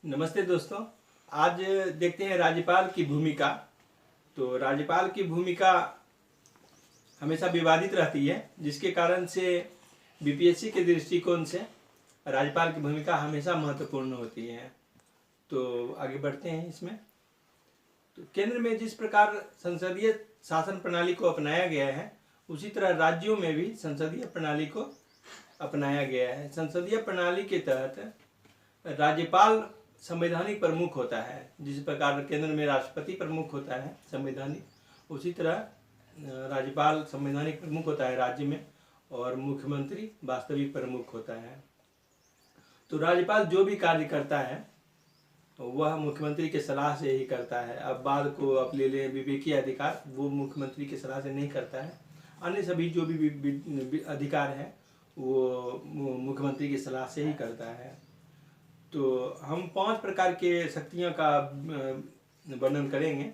नमस्ते दोस्तों। आज देखते हैं राज्यपाल की भूमिका। तो राज्यपाल की भूमिका हमेशा विवादित रहती है, जिसके कारण से बीपीएससी के दृष्टिकोण से राज्यपाल की भूमिका हमेशा महत्वपूर्ण होती है। तो आगे बढ़ते हैं इसमें। तो केंद्र में जिस प्रकार संसदीय शासन प्रणाली को अपनाया गया है, उसी तरह राज्यों में भी संसदीय प्रणाली को अपनाया गया है। संसदीय प्रणाली के तहत राज्यपाल संवैधानिक प्रमुख होता है। जिस प्रकार केंद्र में राष्ट्रपति प्रमुख होता है संवैधानिक, उसी तरह राज्यपाल संवैधानिक प्रमुख होता है राज्य में, और मुख्यमंत्री वास्तविक प्रमुख होता है। तो राज्यपाल जो भी कार्य करता है वह मुख्यमंत्री के सलाह से ही करता है। अब बाद को अपने लिए विवेकीय अधिकार वो मुख्यमंत्री के सलाह से नहीं करता है। अन्य सभी जो भी अधिकार है वो मुख्यमंत्री की सलाह से ही करता है। तो हम 5 प्रकार के शक्तियाँ का वर्णन करेंगे।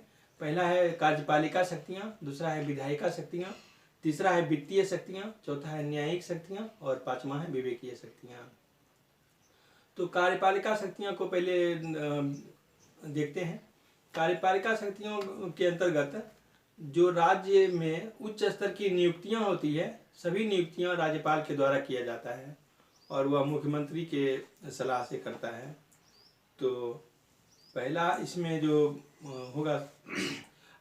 पहला है कार्यपालिका शक्तियाँ, दूसरा है विधायिका शक्तियाँ, तीसरा है वित्तीय शक्तियाँ, चौथा है न्यायिक शक्तियाँ और पांचवा है विवेकीय शक्तियाँ। तो कार्यपालिका शक्तियाँ को पहले देखते हैं। कार्यपालिका शक्तियों के अंतर्गत जो राज्य में उच्च स्तर की नियुक्तियाँ होती है, सभी नियुक्तियाँ राज्यपाल के द्वारा किया जाता है और वह मुख्यमंत्री के सलाह से करता है। तो पहला इसमें जो होगा,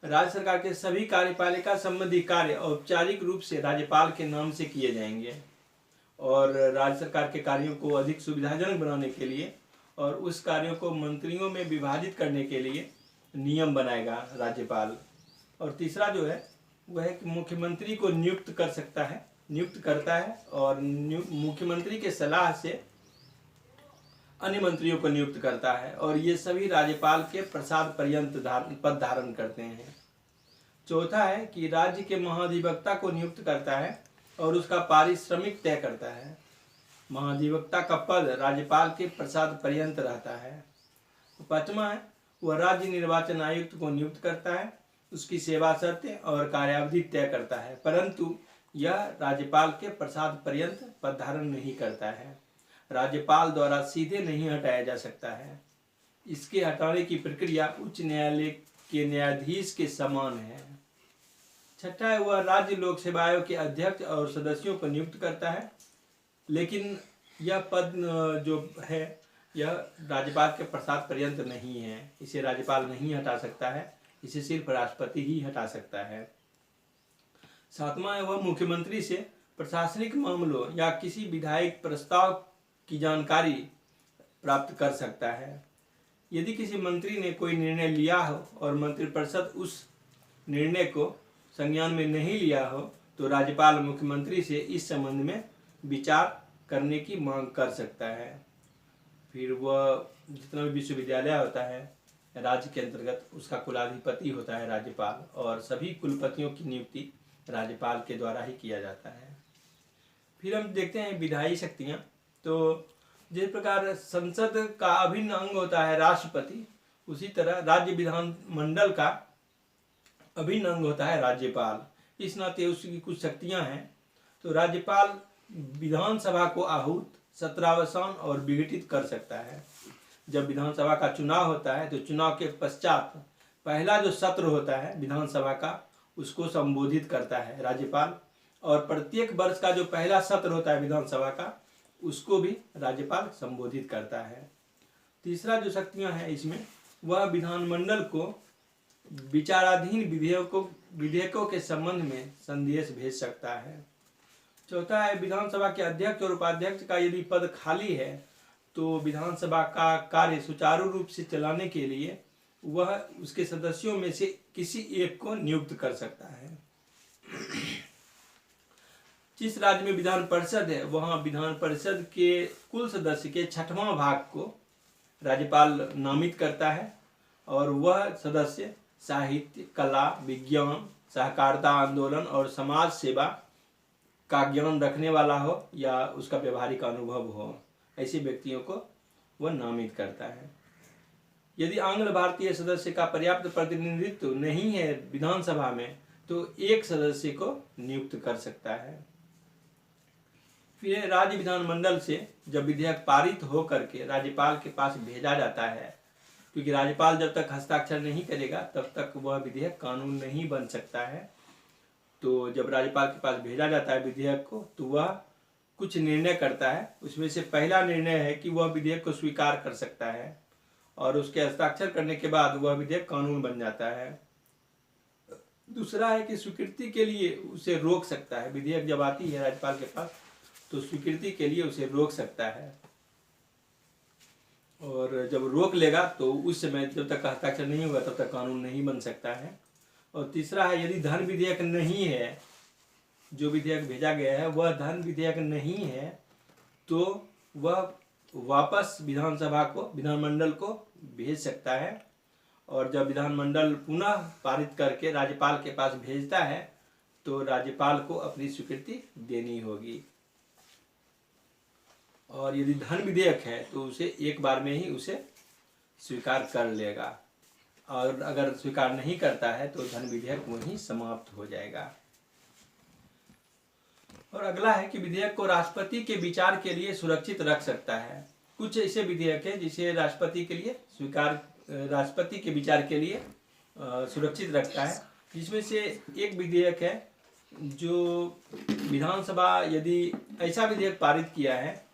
राज्य सरकार के सभी कार्यपालिका संबंधी कार्य औपचारिक रूप से राज्यपाल के नाम से किए जाएंगे और राज्य सरकार के कार्यों को अधिक सुविधाजनक बनाने के लिए और उस कार्यों को मंत्रियों में विभाजित करने के लिए नियम बनाएगा राज्यपाल। और तीसरा जो है वह है कि मुख्यमंत्री को नियुक्त करता है और मुख्यमंत्री के सलाह से अन्य मंत्रियों को नियुक्त करता है और ये सभी राज्यपाल के प्रसाद पर्यंत पद धारण करते हैं। चौथा है कि राज्य के महाधिवक्ता को नियुक्त करता है और उसका पारिश्रमिक तय करता है। महाधिवक्ता का पद राज्यपाल के प्रसाद पर्यंत रहता है। पांचवा है वह राज्य निर्वाचन आयुक्त को नियुक्त करता है, उसकी सेवा शर्तें और कार्यावधि तय करता है, परंतु यह राज्यपाल के प्रसाद पर्यंत पद धारण नहीं करता है। राज्यपाल द्वारा सीधे नहीं हटाया जा सकता है। इसके हटाने की प्रक्रिया उच्च न्यायालय के न्यायाधीश के समान है। छठा है वह राज्य लोक सेवा आयोग के अध्यक्ष और सदस्यों को नियुक्त करता है, लेकिन यह पद जो है यह राज्यपाल के प्रसाद पर्यंत नहीं है। इसे राज्यपाल नहीं हटा सकता है, इसे सिर्फ राष्ट्रपति ही हटा सकता है। सातवां है वह मुख्यमंत्री से प्रशासनिक मामलों या किसी विधायक प्रस्ताव की जानकारी प्राप्त कर सकता है। यदि किसी मंत्री ने कोई निर्णय लिया हो और मंत्रिपरिषद उस निर्णय को संज्ञान में नहीं लिया हो तो राज्यपाल मुख्यमंत्री से इस संबंध में विचार करने की मांग कर सकता है। फिर वह जितना भी विश्वविद्यालय होता है राज्य के अंतर्गत, उसका कुलाधिपति होता है राज्यपाल और सभी कुलपतियों की नियुक्ति राज्यपाल के द्वारा ही किया जाता है। फिर हम देखते हैं विधायी शक्तियाँ। तो जिस प्रकार संसद का अभिन्न अंग होता है राष्ट्रपति, उसी तरह राज्य विधानमंडल का अभिन्न अंग होता है राज्यपाल। इस नाते उसकी कुछ शक्तियाँ हैं। तो राज्यपाल विधानसभा को आहूत, सत्रावसान और विघटित कर सकता है। जब विधानसभा का चुनाव होता है तो चुनाव के पश्चात पहला जो सत्र होता है विधानसभा का, उसको संबोधित करता है राज्यपाल, और प्रत्येक वर्ष का जो पहला सत्र होता है विधानसभा का, उसको भी राज्यपाल संबोधित करता है। तीसरा जो शक्तियां हैं इसमें, वह विधानमंडल को विचाराधीन विधेयकों के संबंध में संदेश भेज सकता है। चौथा है विधानसभा के अध्यक्ष और उपाध्यक्ष का यदि पद खाली है तो विधानसभा का कार्य सुचारू रूप से चलाने के लिए वह उसके सदस्यों में से किसी एक को नियुक्त कर सकता है। जिस राज्य में विधान परिषद है वहां विधान परिषद के कुल सदस्य के 6वां भाग को राज्यपाल नामित करता है और वह सदस्य साहित्य, कला, विज्ञान, सहकारिता आंदोलन और समाज सेवा का ज्ञान रखने वाला हो या उसका व्यवहारिक अनुभव हो, ऐसे व्यक्तियों को वह नामित करता है। यदि आंग्ल भारतीय सदस्य का पर्याप्त प्रतिनिधित्व नहीं है विधानसभा में तो एक सदस्य को नियुक्त कर सकता है। फिर राज्य विधानमंडल से जब विधेयक पारित हो करके राज्यपाल के पास भेजा जाता है, क्योंकि राज्यपाल जब तक हस्ताक्षर नहीं करेगा तब तक वह विधेयक कानून नहीं बन सकता है। तो जब राज्यपाल के पास भेजा जाता है विधेयक को, तो वह कुछ निर्णय करता है। उसमें से पहला निर्णय है कि वह विधेयक को स्वीकार कर सकता है और उसके हस्ताक्षर करने के बाद वह विधेयक कानून बन जाता है। दूसरा है कि स्वीकृति के लिए उसे रोक सकता है। विधेयक जब आती है राज्यपाल के पास तो स्वीकृति के लिए उसे रोक सकता है, और जब रोक लेगा तो उस समय जब तक हस्ताक्षर नहीं होगा तब तक कानून नहीं बन सकता है। और तीसरा है, यदि धन विधेयक नहीं है, जो विधेयक भेजा गया है वह धन विधेयक नहीं है, तो वह वापस विधानसभा को, विधानमंडल को भेज सकता है। और जब विधानमंडल पुनः पारित करके राज्यपाल के पास भेजता है तो राज्यपाल को अपनी स्वीकृति देनी होगी। और यदि धन विधेयक है तो उसे एक बार में ही उसे स्वीकार कर लेगा, और अगर स्वीकार नहीं करता है तो धन विधेयक वहीं समाप्त हो जाएगा। और अगला है कि विधेयक को राष्ट्रपति के विचार के लिए सुरक्षित रख सकता है। कुछ ऐसे विधेयक है जिसे राष्ट्रपति के लिए राष्ट्रपति के विचार के लिए सुरक्षित रखता है, जिसमें से एक विधेयक है जो विधानसभा यदि ऐसा विधेयक पारित किया है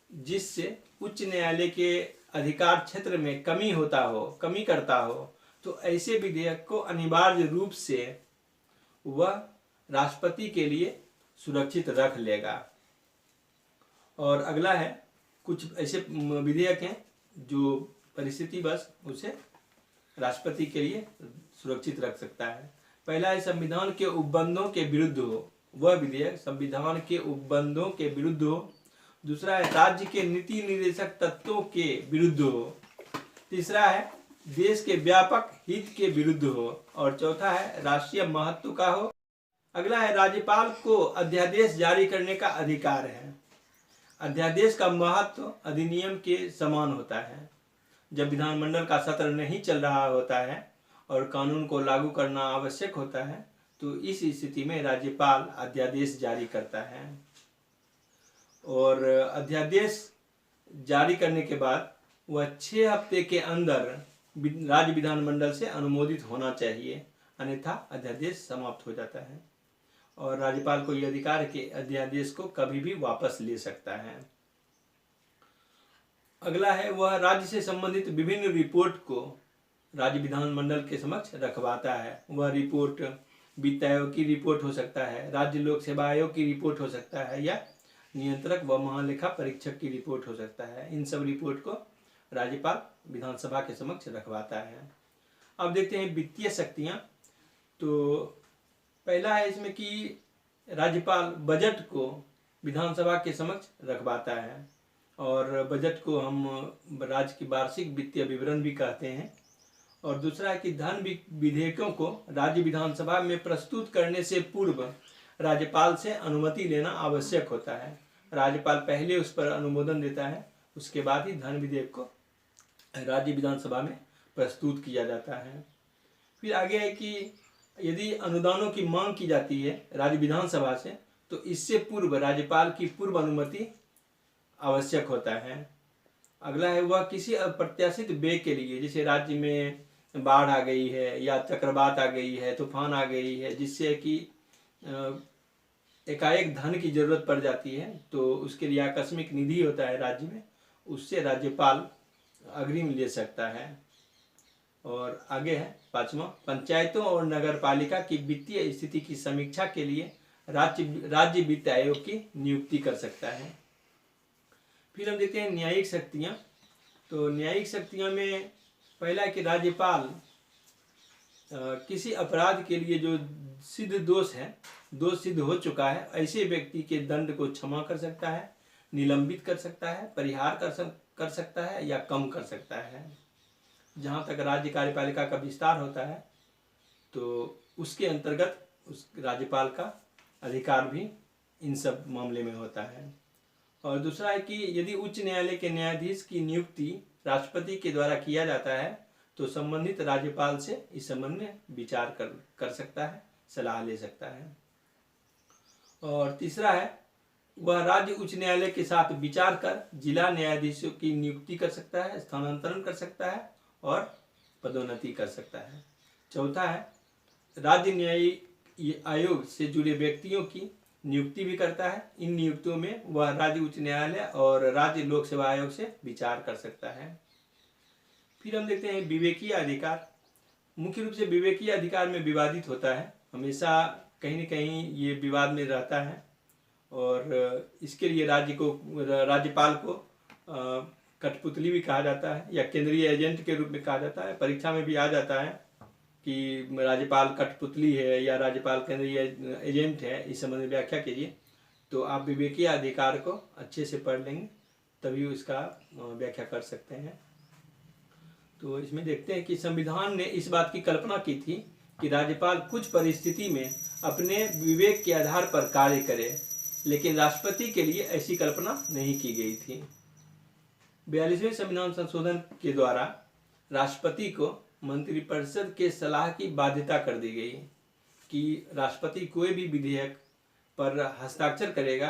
जिससे उच्च न्यायालय के अधिकार क्षेत्र में कमी करता हो, तो ऐसे विधेयक को अनिवार्य रूप से वह राष्ट्रपति के लिए सुरक्षित रख लेगा। और अगला है, कुछ ऐसे विधेयक हैं जो परिस्थिति बस उसे राष्ट्रपति के लिए सुरक्षित रख सकता है। पहला है, संविधान के उपबंधों के विरुद्ध हो, वह विधेयक संविधान के उपबंधों के विरुद्ध हो। दूसरा है, राज्य के नीति निर्देशक तत्वों के विरुद्ध हो। तीसरा है, देश के व्यापक हित के विरुद्ध हो। और चौथा है, राष्ट्रीय महत्व का हो। अगला है, राज्यपाल को अध्यादेश जारी करने का अधिकार है। अध्यादेश का महत्व अधिनियम के समान होता है। जब विधानमंडल का सत्र नहीं चल रहा होता है और कानून को लागू करना आवश्यक होता है, तो इस स्थिति में राज्यपाल अध्यादेश जारी करता है। और अध्यादेश जारी करने के बाद वह 6 हफ्ते के अंदर राज्य विधानमंडल से अनुमोदित होना चाहिए, अन्यथा अध्यादेश समाप्त हो जाता है। और राज्यपाल को यह अधिकार है कि अध्यादेश को कभी भी वापस ले सकता है। अगला है, वह राज्य से संबंधित विभिन्न रिपोर्ट को राज्य विधानमंडल के समक्ष रखवाता है। वह रिपोर्ट वित्त आयोग की रिपोर्ट हो सकता है, राज्य लोक सेवा आयोग की रिपोर्ट हो सकता है, या नियंत्रक व महालेखा परीक्षक की रिपोर्ट हो सकता है। इन सब रिपोर्ट को राज्यपाल विधानसभा के समक्ष रखवाता है। अब देखते हैं वित्तीय शक्तियां। तो पहला है इसमें कि राज्यपाल बजट को विधानसभा के समक्ष रखवाता है, और बजट को हम राज्य की वार्षिक वित्तीय विवरण भी कहते हैं। और दूसरा है कि धन विधेयकों को राज्य विधानसभा में प्रस्तुत करने से पूर्व राज्यपाल से अनुमति लेना आवश्यक होता है। राज्यपाल पहले उस पर अनुमोदन देता है, उसके बाद ही धन विधेयक को राज्य विधानसभा में प्रस्तुत किया जाता है। फिर आगे है कि यदि अनुदानों की मांग की जाती है राज्य विधानसभा से, तो इससे पूर्व राज्यपाल की पूर्व अनुमति आवश्यक होता है। अगला है, वह किसी अप्रत्याशित व्यय के लिए, जैसे राज्य में बाढ़ आ गई है या चक्रवात आ गई है, तूफान आ गई है, जिससे कि एकाएक धन की जरूरत पड़ जाती है, तो उसके लिए आकस्मिक निधि होता है राज्य में, उससे राज्यपाल अग्रिम ले सकता है। और आगे है 5वां, पंचायतों और नगरपालिका की वित्तीय स्थिति की समीक्षा के लिए राज्य वित्त आयोग की नियुक्ति कर सकता है। फिर हम देखते हैं न्यायिक शक्तियाँ। तो न्यायिक शक्तियों में पहला है कि राज्यपाल किसी अपराध के लिए जो सिद्ध दोष सिद्ध हो चुका है, ऐसे व्यक्ति के दंड को क्षमा कर सकता है, निलंबित कर सकता है, परिहार कर सकता है या कम कर सकता है। जहाँ तक राज्य कार्यपालिका का विस्तार होता है तो उसके अंतर्गत उस राज्यपाल का अधिकार भी इन सब मामले में होता है। और दूसरा है कि यदि उच्च न्यायालय के न्यायाधीश की नियुक्ति राष्ट्रपति के द्वारा किया जाता है तो संबंधित राज्यपाल से इस संबंध में विचार कर सकता है, सलाह ले सकता है। और तीसरा है, वह राज्य उच्च न्यायालय के साथ विचार कर जिला न्यायाधीशों की नियुक्ति कर सकता है, स्थानांतरण कर सकता है और पदोन्नति कर सकता है। चौथा है, राज्य न्यायिक आयोग से जुड़े व्यक्तियों की नियुक्ति भी करता है। इन नियुक्तियों में वह राज्य उच्च न्यायालय और राज्य लोक सेवा आयोग से विचार कर सकता है। फिर हम देखते हैं विवेकीय अधिकार। मुख्य रूप से विवेकीय अधिकार में विवादित होता है, हमेशा कहीं न कहीं ये विवाद में रहता है और इसके लिए राज्यपाल को कठपुतली भी कहा जाता है या केंद्रीय एजेंट के रूप में कहा जाता है। परीक्षा में भी आ जाता है कि राज्यपाल कठपुतली है या राज्यपाल केंद्रीय एजेंट है, इस संबंध में व्याख्या कीजिए। तो आप विवेकीय अधिकार को अच्छे से पढ़ लेंगे तभी उसका व्याख्या कर सकते हैं। तो इसमें देखते हैं कि संविधान ने इस बात की कल्पना की थी कि राज्यपाल कुछ परिस्थिति में अपने विवेक के आधार पर कार्य करे, लेकिन राष्ट्रपति के लिए ऐसी कल्पना नहीं की गई थी। 42वें संविधान संशोधन के द्वारा राष्ट्रपति को मंत्रिपरिषद के सलाह की बाध्यता कर दी गई कि राष्ट्रपति कोई भी विधेयक पर हस्ताक्षर करेगा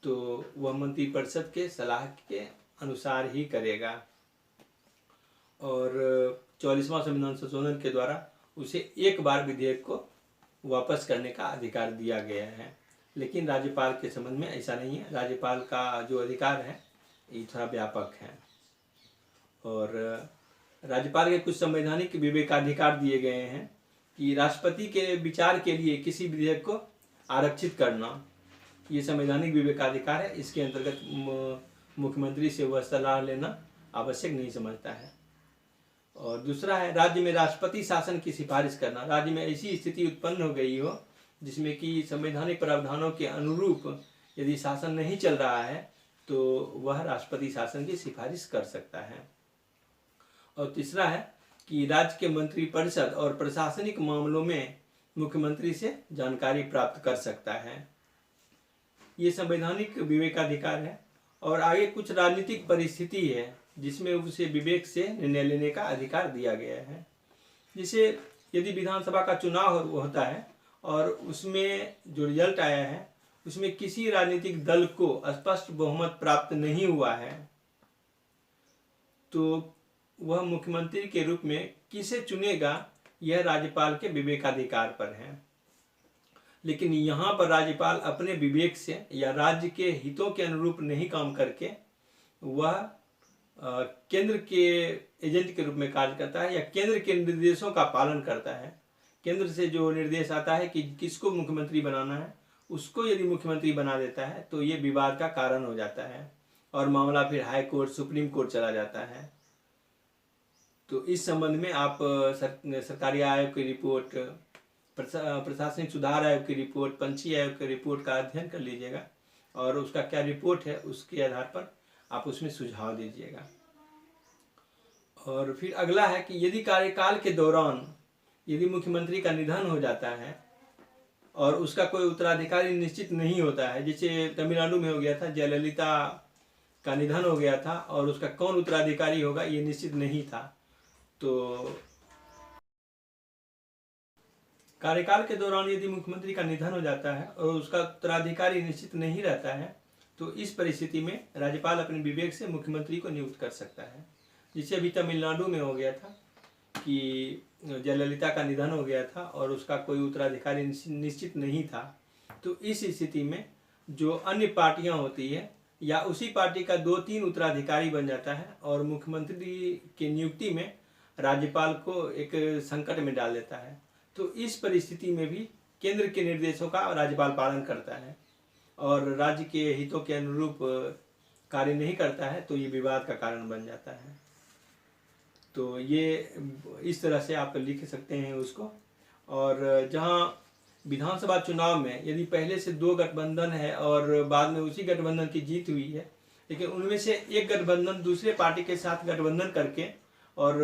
तो वह मंत्रिपरिषद के सलाह के अनुसार ही करेगा। और 44वां संविधान संशोधन के द्वारा उसे एक बार विधेयक को वापस करने का अधिकार दिया गया है, लेकिन राज्यपाल के संबंध में ऐसा नहीं है। राज्यपाल का जो अधिकार है ये थोड़ा व्यापक है और राज्यपाल के कुछ संवैधानिक विवेकाधिकार दिए गए हैं कि राष्ट्रपति के विचार के लिए किसी विधेयक को आरक्षित करना, ये संवैधानिक विवेकाधिकार है। इसके अंतर्गत मुख्यमंत्री से वह सलाह लेना आवश्यक नहीं समझता है। और दूसरा है, राज्य में राष्ट्रपति शासन की सिफारिश करना। राज्य में ऐसी स्थिति उत्पन्न हो गई हो जिसमें कि संवैधानिक प्रावधानों के अनुरूप यदि शासन नहीं चल रहा है तो वह राष्ट्रपति शासन की सिफारिश कर सकता है। और तीसरा है कि राज्य के मंत्रिपरिषद और प्रशासनिक मामलों में मुख्यमंत्री से जानकारी प्राप्त कर सकता है। ये संवैधानिक विवेकाधिकार है। और आगे कुछ राजनीतिक परिस्थिति है जिसमें उसे विवेक से निर्णय लेने का अधिकार दिया गया है। जैसे यदि विधानसभा का चुनाव होता है और उसमें जो रिजल्ट आया है उसमें किसी राजनीतिक दल को स्पष्ट बहुमत प्राप्त नहीं हुआ है तो वह मुख्यमंत्री के रूप में किसे चुनेगा यह राज्यपाल के विवेकाधिकार पर है। लेकिन यहाँ पर राज्यपाल अपने विवेक से या राज्य के हितों के अनुरूप नहीं काम करके वह केंद्र के एजेंट के रूप में कार्य करता है या केंद्र के निर्देशों का पालन करता है। केंद्र से जो निर्देश आता है कि किसको मुख्यमंत्री बनाना है उसको यदि मुख्यमंत्री बना देता है तो ये विवाद का कारण हो जाता है और मामला फिर हाई कोर्ट, सुप्रीम कोर्ट चला जाता है। तो इस संबंध में आप सरकारी आयोग की रिपोर्ट, प्रशासनिक सुधार आयोग की रिपोर्ट, पंचायती आयोग की रिपोर्ट का अध्ययन कर लीजिएगा और उसका क्या रिपोर्ट है उसके आधार पर आप उसमें सुझाव दीजिएगा। और फिर अगला है कि यदि कार्यकाल के दौरान यदि मुख्यमंत्री का निधन हो जाता है और उसका कोई उत्तराधिकारी निश्चित नहीं होता है, जैसे तमिलनाडु में हो गया था, जयललिता का निधन हो गया था और उसका कौन उत्तराधिकारी होगा ये निश्चित नहीं था, तो कार्यकाल के दौरान यदि मुख्यमंत्री का निधन हो जाता है और उसका उत्तराधिकारी निश्चित नहीं रहता है तो इस परिस्थिति में राज्यपाल अपने विवेक से मुख्यमंत्री को नियुक्त कर सकता है। जिससे अभी तमिलनाडु में हो गया था कि जयललिता का निधन हो गया था और उसका कोई उत्तराधिकारी निश्चित नहीं था, तो इस स्थिति में जो अन्य पार्टियां होती है या उसी पार्टी का 2-3 उत्तराधिकारी बन जाता है और मुख्यमंत्री की नियुक्ति में राज्यपाल को एक संकट में डाल देता है। तो इस परिस्थिति में भी केंद्र के निर्देशों का राज्यपाल पालन करता है और राज्य के हितों के अनुरूप कार्य नहीं करता है तो ये विवाद का कारण बन जाता है। तो ये इस तरह से आप लिख सकते हैं उसको। और जहाँ विधानसभा चुनाव में यदि पहले से 2 गठबंधन है और बाद में उसी गठबंधन की जीत हुई है, लेकिन उनमें से एक गठबंधन दूसरे पार्टी के साथ गठबंधन करके और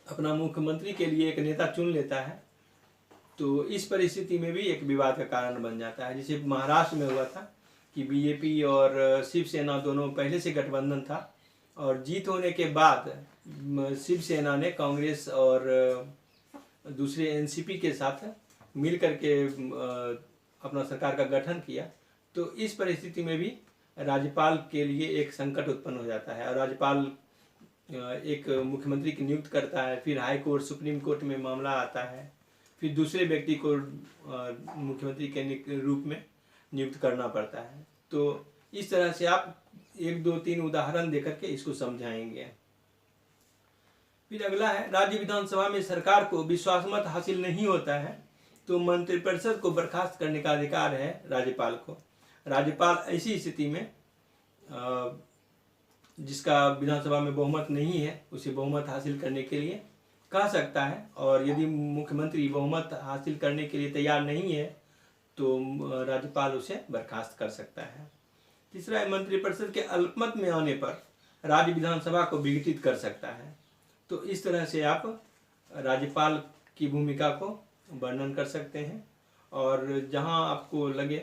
अपना मुख्यमंत्री के लिए एक नेता चुन लेता है, तो इस परिस्थिति में भी एक विवाद का कारण बन जाता है। जैसे महाराष्ट्र में हुआ था कि बीजेपी और शिवसेना दोनों पहले से गठबंधन था और जीत होने के बाद शिवसेना ने कांग्रेस और दूसरे एनसीपी के साथ मिल करके अपना सरकार का गठन किया, तो इस परिस्थिति में भी राज्यपाल के लिए एक संकट उत्पन्न हो जाता है, और राज्यपाल एक मुख्यमंत्री की नियुक्त करता है, फिर हाई कोर्ट सुप्रीम कोर्ट में मामला आता है, फिर दूसरे व्यक्ति को मुख्यमंत्री के रूप में नियुक्त करना पड़ता है। तो इस तरह से आप 1 2 3 उदाहरण देकर के इसको समझाएंगे। फिर अगला है, राज्य विधानसभा में सरकार को विश्वास मत हासिल नहीं होता है तो मंत्रिपरिषद को बर्खास्त करने का अधिकार है राज्यपाल को। राज्यपाल ऐसी स्थिति में जिसका विधानसभा में बहुमत नहीं है उसे बहुमत हासिल करने के लिए कह सकता है, और यदि मुख्यमंत्री बहुमत हासिल करने के लिए तैयार नहीं है तो राज्यपाल उसे बर्खास्त कर सकता है। तीसरा है, मंत्रिपरिषद के अल्पमत में आने पर राज्य विधानसभा को विघटित कर सकता है। तो इस तरह से आप राज्यपाल की भूमिका को वर्णन कर सकते हैं, और जहां आपको लगे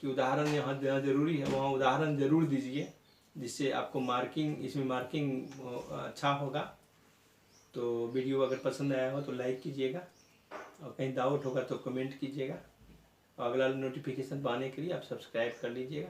कि उदाहरण यहाँ देना जरूरी है वहाँ उदाहरण जरूर दीजिए, जिससे आपको इसमें मार्किंग अच्छा होगा। तो वीडियो अगर पसंद आया हो तो लाइक कीजिएगा, और कहीं डाउट होगा तो कमेंट कीजिएगा, और अगला नोटिफिकेशन पाने के लिए आप सब्सक्राइब कर लीजिएगा।